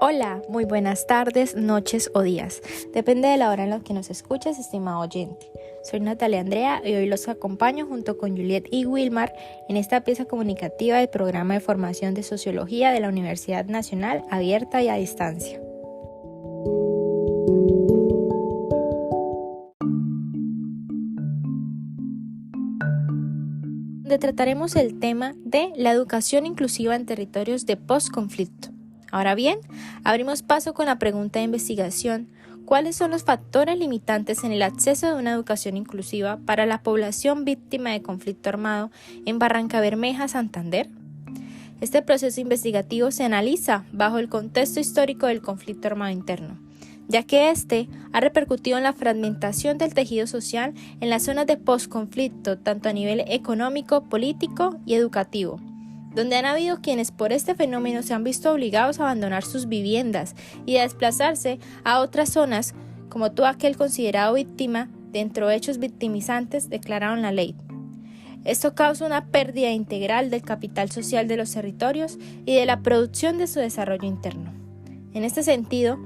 Hola, muy buenas tardes, noches o días. Depende de la hora en la que nos escuches, estimado oyente. Soy Natalia Andrea y hoy los acompaño junto con Juliet y Wilmar en esta pieza comunicativa del programa de formación de Sociología de la Universidad Nacional Abierta y a Distancia. Donde trataremos el tema de la educación inclusiva en territorios de postconflicto. Ahora bien, abrimos paso con la pregunta de investigación: ¿cuáles son los factores limitantes en el acceso de una educación inclusiva para la población víctima de conflicto armado en Barrancabermeja, Santander? Este proceso investigativo se analiza bajo el contexto histórico del conflicto armado interno, ya que este ha repercutido en la fragmentación del tejido social en las zonas de postconflicto, tanto a nivel económico, político y educativo, donde han habido quienes por este fenómeno se han visto obligados a abandonar sus viviendas y a desplazarse a otras zonas, como todo aquel considerado víctima dentro de hechos victimizantes declarados en la ley. Esto causa una pérdida integral del capital social de los territorios y de la producción de su desarrollo interno. En este sentido,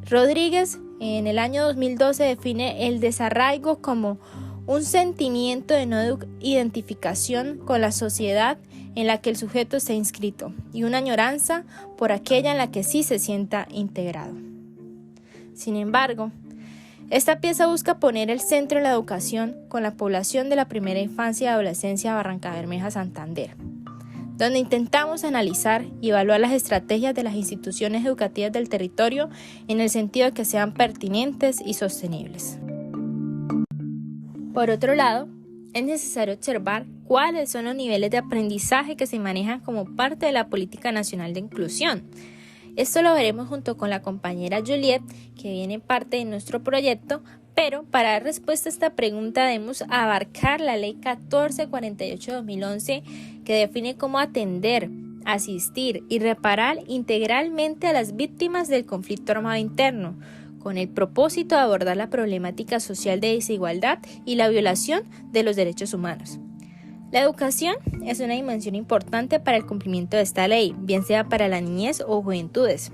Rodríguez en el año 2012 define el desarraigo como un sentimiento de no identificación con la sociedad en la que el sujeto está inscrito y una añoranza por aquella en la que sí se sienta integrado. Sin embargo, esta pieza busca poner el centro en la educación con la población de la primera infancia y adolescencia de Barrancabermeja, Santander, donde intentamos analizar y evaluar las estrategias de las instituciones educativas del territorio en el sentido de que sean pertinentes y sostenibles. Por otro lado, es necesario observar cuáles son los niveles de aprendizaje que se manejan como parte de la Política Nacional de Inclusión. Esto lo veremos junto con la compañera Juliet, que viene parte de nuestro proyecto, pero para dar respuesta a esta pregunta debemos abarcar la Ley 1448/2011, que define cómo atender, asistir y reparar integralmente a las víctimas del conflicto armado interno, con el propósito de abordar la problemática social de desigualdad y la violación de los derechos humanos. La educación es una dimensión importante para el cumplimiento de esta ley, bien sea para la niñez o juventudes.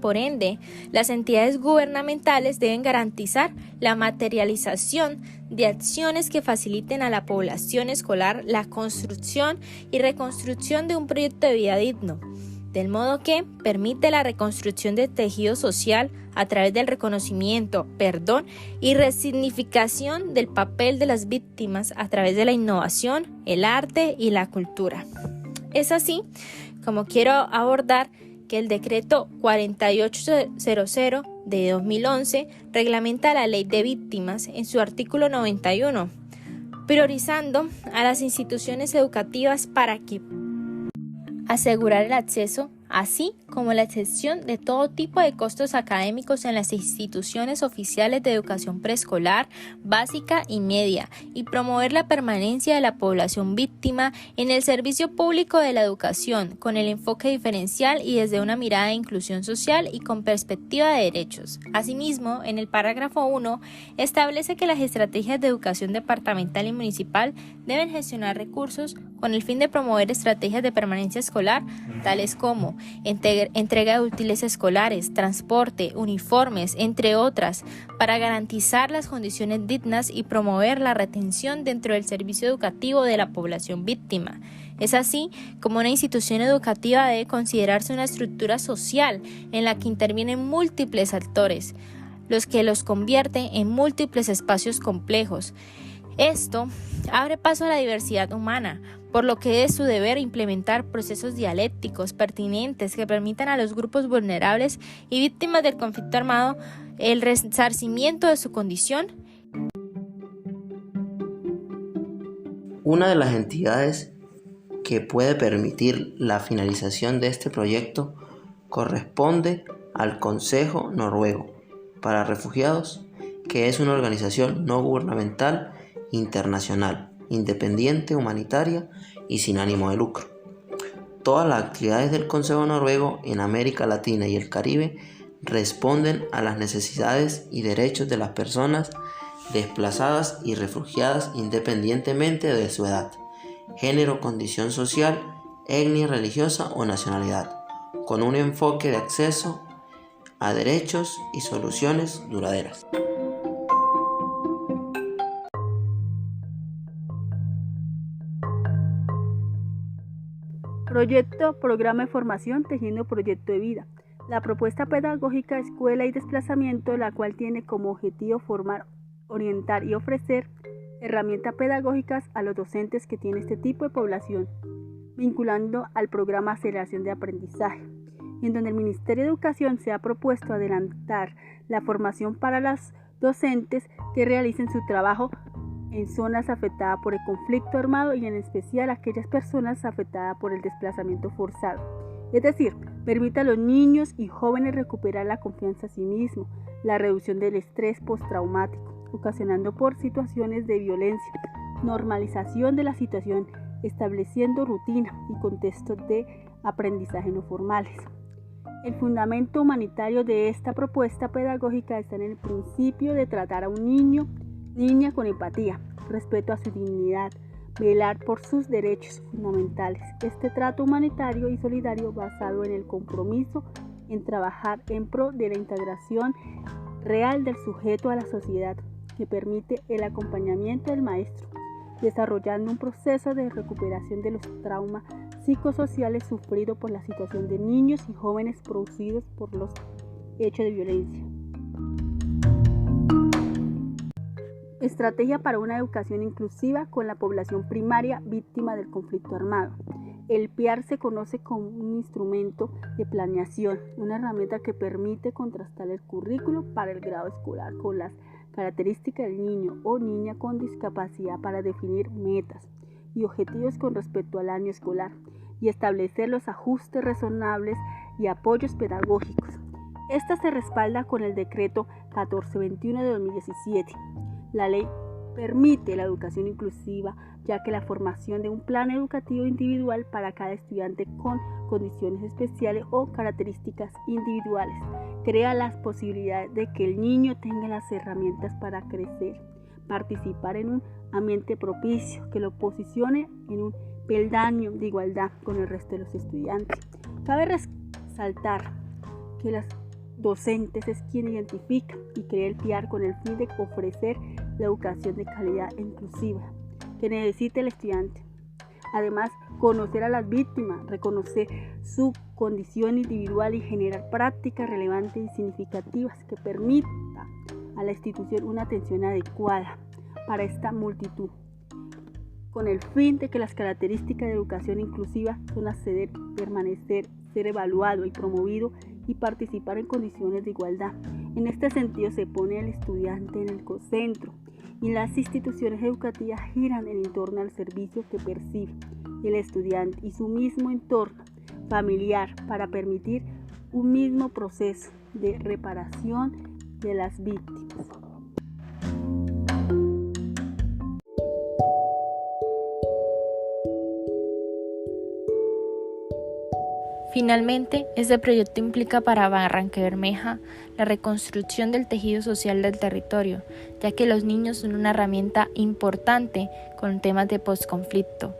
Por ende, las entidades gubernamentales deben garantizar la materialización de acciones que faciliten a la población escolar la construcción y reconstrucción de un proyecto de vida digno, del modo que permite la reconstrucción del tejido social a través del reconocimiento, perdón y resignificación del papel de las víctimas a través de la innovación, el arte y la cultura. Es así como quiero abordar que el decreto 4800 de 2011 reglamenta la Ley de Víctimas en su artículo 91, priorizando a las instituciones educativas para que asegurar el acceso, así como la exención de todo tipo de costos académicos en las instituciones oficiales de educación preescolar, básica y media, y promover la permanencia de la población víctima en el servicio público de la educación, con el enfoque diferencial y desde una mirada de inclusión social y con perspectiva de derechos. Asimismo, en el párrafo 1, establece que las estrategias de educación departamental y municipal deben gestionar recursos con el fin de promover estrategias de permanencia escolar, tales como entrega de útiles escolares, transporte, uniformes, entre otras, para garantizar las condiciones dignas y promover la retención dentro del servicio educativo de la población víctima. Es así como una institución educativa debe considerarse una estructura social en la que intervienen múltiples actores, los que los convierten en múltiples espacios complejos. Esto abre paso a la diversidad humana, por lo que es su deber implementar procesos dialécticos pertinentes que permitan a los grupos vulnerables y víctimas del conflicto armado el resarcimiento de su condición. Una de las entidades que puede permitir la finalización de este proyecto corresponde al Consejo Noruego para Refugiados, que es una organización no gubernamental internacional, independiente, humanitaria y sin ánimo de lucro. Todas las actividades del Consejo Noruego en América Latina y el Caribe responden a las necesidades y derechos de las personas desplazadas y refugiadas independientemente de su edad, género, condición social, etnia religiosa o nacionalidad, con un enfoque de acceso a derechos y soluciones duraderas. Proyecto Programa de Formación Tejiendo Proyecto de Vida. La propuesta pedagógica Escuela y Desplazamiento, la cual tiene como objetivo formar, orientar y ofrecer herramientas pedagógicas a los docentes que tienen este tipo de población, vinculando al programa Aceleración de Aprendizaje, en donde el Ministerio de Educación se ha propuesto adelantar la formación para los docentes que realicen su trabajo en zonas afectadas por el conflicto armado y en especial aquellas personas afectadas por el desplazamiento forzado. Es decir, permite a los niños y jóvenes recuperar la confianza en sí mismos, la reducción del estrés postraumático, ocasionando por situaciones de violencia, normalización de la situación, estableciendo rutina y contextos de aprendizaje no formales. El fundamento humanitario de esta propuesta pedagógica está en el principio de tratar a un niña con empatía, respeto a su dignidad, velar por sus derechos fundamentales. Este trato humanitario y solidario basado en el compromiso en trabajar en pro de la integración real del sujeto a la sociedad, que permite el acompañamiento del maestro, desarrollando un proceso de recuperación de los traumas psicosociales sufridos por la situación de niños y jóvenes producidos por los hechos de violencia. Estrategia para una educación inclusiva con la población primaria víctima del conflicto armado. El PIAR se conoce como un instrumento de planeación, una herramienta que permite contrastar el currículo para el grado escolar con las características del niño o niña con discapacidad para definir metas y objetivos con respecto al año escolar y establecer los ajustes razonables y apoyos pedagógicos. Esta se respalda con el decreto 1421 de 2017. La ley permite la educación inclusiva, ya que la formación de un plan educativo individual para cada estudiante con condiciones especiales o características individuales crea las posibilidades de que el niño tenga las herramientas para crecer, participar en un ambiente propicio que lo posicione en un peldaño de igualdad con el resto de los estudiantes. Cabe resaltar que los docentes es quien identifica y crea el PIAR con el fin de ofrecer la educación de calidad e inclusiva que necesita el estudiante. Además, conocer a las víctimas, reconocer su condición individual y generar prácticas relevantes y significativas que permita a la institución una atención adecuada para esta multitud, con el fin de que las características de educación inclusiva son acceder, permanecer, ser evaluado y promovido y participar en condiciones de igualdad. En este sentido se pone al estudiante en el centro y las instituciones educativas giran en torno al servicio que percibe el estudiante y su mismo entorno familiar para permitir un mismo proceso de reparación de las víctimas. Finalmente, este proyecto implica para Barrancabermeja la reconstrucción del tejido social del territorio, ya que los niños son una herramienta importante con temas de posconflicto,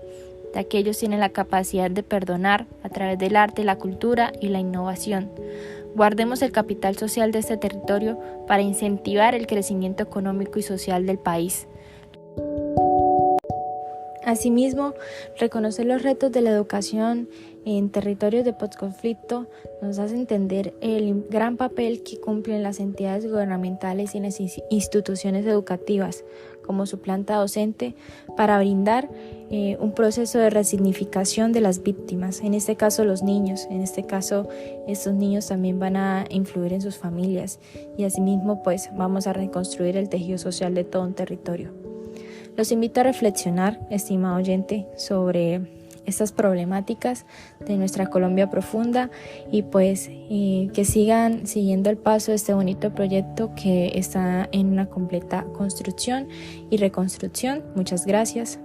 ya que ellos tienen la capacidad de perdonar a través del arte, la cultura y la innovación. Guardemos el capital social de este territorio para incentivar el crecimiento económico y social del país. Asimismo, reconocer los retos de la educación en territorios de posconflicto nos hace entender el gran papel que cumplen las entidades gubernamentales y las instituciones educativas como su planta docente para brindar un proceso de resignificación de las víctimas, en este caso los niños, en este caso estos niños también van a influir en sus familias y asimismo pues vamos a reconstruir el tejido social de todo un territorio. Los invito a reflexionar, estimado oyente, sobre estas problemáticas de nuestra Colombia profunda y pues que sigan siguiendo el paso de este bonito proyecto que está en una completa construcción y reconstrucción. Muchas gracias.